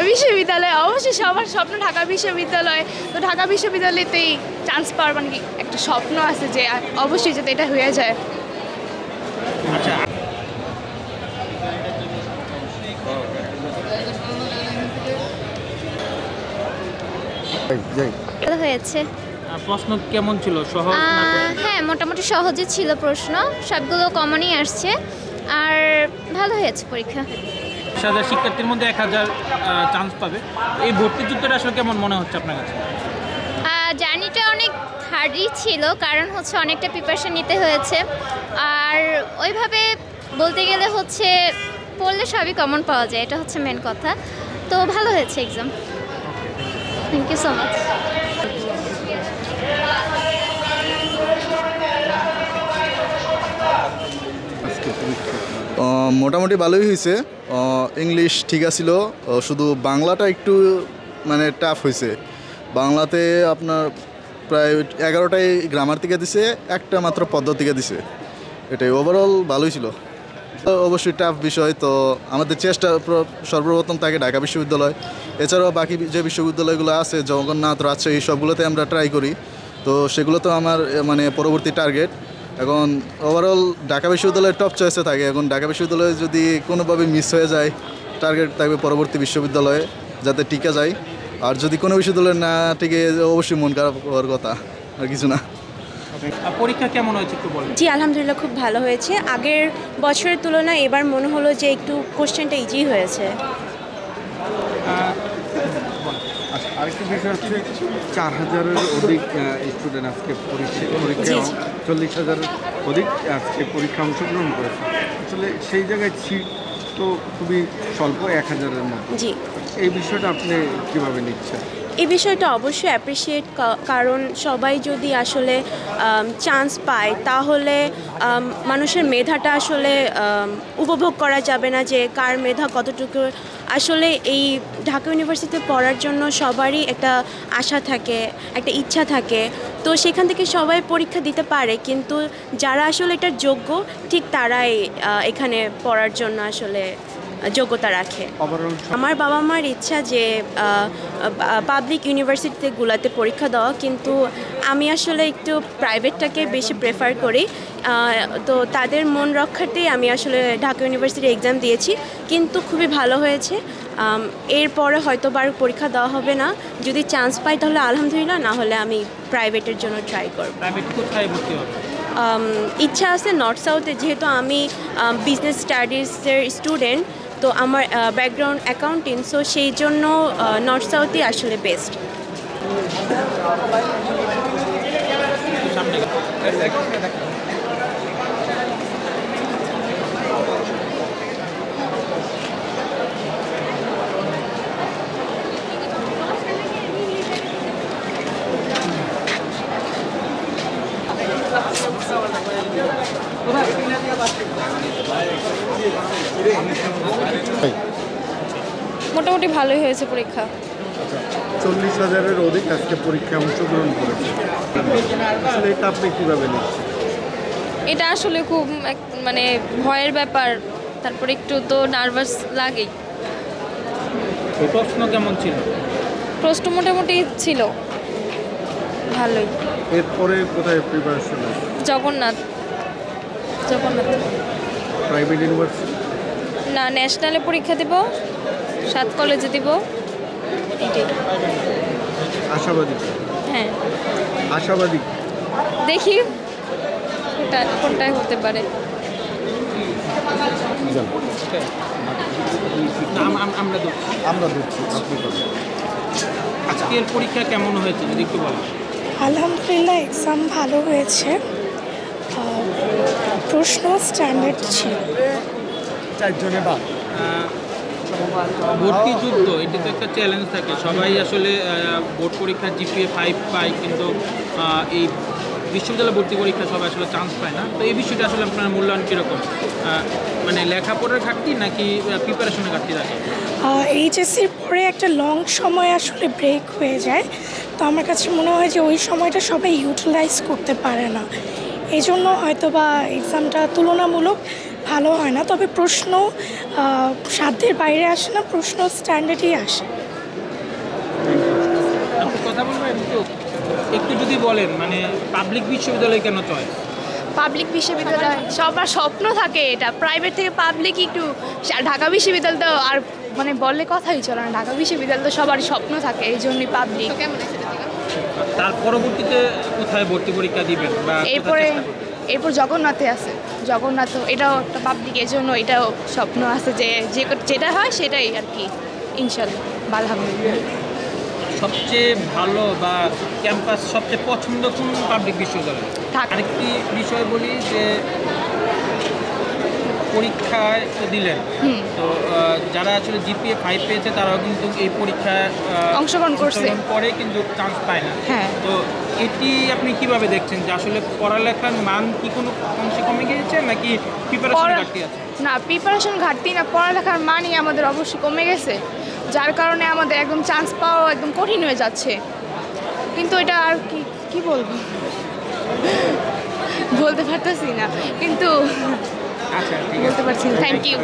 বিশ্ববিদ্যালয় অবশ্যই সবার স্বপ্ন ঢাকা বিশ্ববিদ্যালয়। তো ঢাকা বিশ্ববিদ্যালয়তেই চান্স পাওয়ার মানে কি একটা স্বপ্ন আছে যে অবশ্যই যাতে এটা হয়ে যায়। আচ্ছা, হয়েছে। প্রশ্ন কেমন ছিল? সহজ না কঠিন? হ্যাঁ, মোটামুটি সহজে ছিল প্রশ্ন, সবগুলো কমনই আসছে আর ভালো হয়েছে পরীক্ষা। 10,000 শিক্ষার্থীর মধ্যে 1,000 চান্স পাবে। এই ভর্তি যুদ্ধটা আসলে কেমন মনে হচ্ছে আপনার কাছে? জার্নিটা অনেক হার্ডই ছিল, কারণ হচ্ছে অনেকটা প্রিপারেশন নিতে হয়েছে। আর ওইভাবে বলতে গেলে হচ্ছে পড়লে সবই কমন পাওয়া যায়, এটা হচ্ছে মেন কথা। তো ভালো হয়েছে exam. Thank you so much. মোটামুটি ভালোই হয়েছে। ইংলিশ ঠিক আছিল, শুধু বাংলাটা একটু মানে টাফ হয়েছে। বাংলাতে আপনার প্রায় 11টাই গ্রামার থেকে দিছে, একটা মাত্র পদ্য থেকে দিছে। এটাই ওভারঅল ভালোই ছিল। তো অবশ্যই টাফ বিষয়, তো আমাদের চেষ্টা সর্বপ্রথম থাকে ঢাকা বিশ্ববিদ্যালয়। এছাড়াও বাকি যে বিশ্ববিদ্যালয়গুলো আছে, জগন্নাথ, রাজশাহী, সবগুলোতে আমরা ট্রাই করি। তো সেগুলো তো আমার মানে পরবর্তী টার্গেট। এখন ওভারঅল ঢাকা বিশ্ববিদ্যালয়ের টপ চয়েসে থাকে। এখন ঢাকা বিশ্ববিদ্যালয়ে যদি কোনোভাবে মিস হয়ে যায়, টার্গেট থাকবে পরবর্তী বিশ্ববিদ্যালয়ে যাতে টিকে যায়। আর যদি কোনো বিশ্ববিদ্যালয় না টিকে, অবশ্যই মন খারাপ হওয়ার কথা, আর কিছু না। পরীক্ষা কেমন হয়েছে একটু বলুন। জি, আলহামদুলিল্লাহ খুব ভালো হয়েছে। আগের বছরের তুলনায় এবার মনে হলো যে একটু কোশ্চেনটা ইজি হয়েছে। আচ্ছা, আরেকটি বিষয় হচ্ছে 4,000-এর অধিক স্টুডেন্ট আজকে পরীক্ষা 40,000-এর অধিক আজকে পরীক্ষা অংশগ্রহণ করেছে। আসলে সেই জায়গায় সিট তো খুবই স্বল্প, 1,000-এর মতো। জি, এই বিষয়টা আপনি কীভাবে নিচ্ছেন? এই বিষয়টা অবশ্যই অ্যাপ্রিসিয়েট, কারণ সবাই যদি আসলে চান্স পায় তাহলে মানুষের মেধাটা আসলে উপভোগ করা যাবে না, যে কার মেধা কতটুকু। আসলে এই ঢাকা ইউনিভার্সিটিতে পড়ার জন্য সবারই একটা আশা থাকে, একটা ইচ্ছা থাকে। তো সেখান থেকে সবাই পরীক্ষা দিতে পারে, কিন্তু যারা আসলে এটার যোগ্য ঠিক তারাই এখানে পড়ার জন্য আসলে যোগ্যতা রাখে। আমার বাবা মার ইচ্ছা যে পাবলিক ইউনিভার্সিটিগুলোতে পরীক্ষা দেওয়া, কিন্তু আমি আসলে একটু প্রাইভেটটাকে বেশি প্রেফার করি। তো তাদের মন রক্ষার্থেই আমি আসলে ঢাকা ইউনিভার্সিটি এক্সাম দিয়েছি, কিন্তু খুবই ভালো হয়েছে। এরপরে হয়তো বার পরীক্ষা দেওয়া হবে না। যদি চান্স পাই তাহলে আলহামদুলিল্লাহ, না হলে আমি প্রাইভেটের জন্য ট্রাই করব। প্রাইভেট কোথায় ভর্তি হবে? ইচ্ছা আছে নর্থ সাউথে, যেহেতু আমি বিজনেস স্টাডিজের স্টুডেন্ট, তো আমার ব্যাকগ্রাউন্ড অ্যাকাউন্টিং, সো সেই জন্য নর্থ সাউথই আসলে বেস্ট। মোটামুটি ভালোই হয়েছে পরীক্ষা। 40,000-এর অধিক আজকে পরীক্ষায় অংশগ্রহণ করেছে। আসলে এটা আপনি কীভাবে নিচ্ছেন? এটা আসলে খুব মানে ভয়ের ব্যাপার, তারপরে একটু তো নার্ভাস লাগেই। প্রশ্ন কেমন ছিল? প্রশ্ন মোটামুটি ছিল ভালোই। এরপরে কোথায় প্রিপারেশন? জগন্নাথ। প্রাইভেট ইউনিভার্সিটি না, ন্যাশনালে পরীক্ষা দেব, 7 কলেজে দেব, এটাই। আশাবাদী? হ্যাঁ, আশাবাদী। দেখি কোনটায় হতে পারে। আমরা দেখছি আপনি বলেন। আজকের পরীক্ষা কেমন হয়েছে যদি একটু বলেন। আলহামদুলিল্লাহ এক্সাম ভালো হয়েছে। প্রশ্ন স্ট্যান্ডার্ড ছিল। 4 জনে বাদ। ভর্তি যুদ্ধ, এটা তো একটা চ্যালেঞ্জ থাকে। সবাই আসলে বোর্ড পরীক্ষার জিপিএ 5 পায়, কিন্তু এই বিশ্ববিদ্যালয় ভর্তি পরীক্ষা সবাই আসলে চান্স পায় না। তো এই বিষয়টা আসলে আপনার মূল্যায়ন কীরকম? মানে লেখাপড়ার ঘাটতি নাকি প্রিপারেশনের ঘাটতি থাকে? এইচএসসির পরে একটা লং সময় আসলে ব্রেক হয়ে যায়, তো আমার কাছে মনে হয় যে ওই সময়টা সবাই ইউটিলাইজ করতে পারে না। এই জন্য হয়তো বা এক্সামটা তুলনামূলক ভালো হয় না, তবে প্রশ্ন সাধ্যের বাইরে আসে না, প্রশ্ন স্ট্যান্ডার্ডই আসে। আপনি কথা বলবেন একটু যদি বলেন মানে পাবলিক বিশ্ববিদ্যালয় কেন চয়েস? পাবলিক বিশ্ববিদ্যালয় সবার স্বপ্ন থাকে, এটা প্রাইভেট থেকে পাবলিক একটু ঢাকা বিশ্ববিদ্যালয় তো আর মানে বললে কথাই চলে না, ঢাকা বিশ্ববিদ্যালয় তো সবারই স্বপ্ন থাকে, এই জন্যই পাবলিক। তার পরবর্তীতে কোথায় ভর্তি পরীক্ষা দিবেন বা এরপর জগন্নাথে আছে, জগন্নাথ এটাও একটা পাবলিক, এই জন্য এটাও স্বপ্ন আছে যে যেটা হয় সেটাই আর কি ইনশাল্লাহ ভালো হবে। সবচেয়ে ভালো বা ক্যাম্পাস সবচেয়ে পছন্দ কোন পাবলিক বিশ্ববিদ্যালয়? আরেকটি বিষয় বলি যে পরীক্ষায় তো দিলেন, তো যারা আসলে জিপিএ 5 পেয়েছে তারাও কিন্তু এই পরীক্ষায় অংশগ্রহণ করে কিন্তু চান্স পায় না। হ্যাঁ, তো এটি আপনি কিভাবে দেখছেন যে আসলে পড়ালেখার মান কি কোনো অংশে কমে গিয়েছে নাকি প্রিপারেশন ঘাটতি আছে? না, প্রিপারেশন ঘাটতি না, পড়ালেখার মানই আমাদের অবশ্যই কমে গেছে, যার কারণে আমাদের একদম চান্স পাওয়া একদম কঠিন হয়ে যাচ্ছে। কিন্তু এটা আর কি বলবো, বলতে পারতেছি না, কিন্তু আচ্ছা ঠিক আছে, বলতে পারছি। Thank you.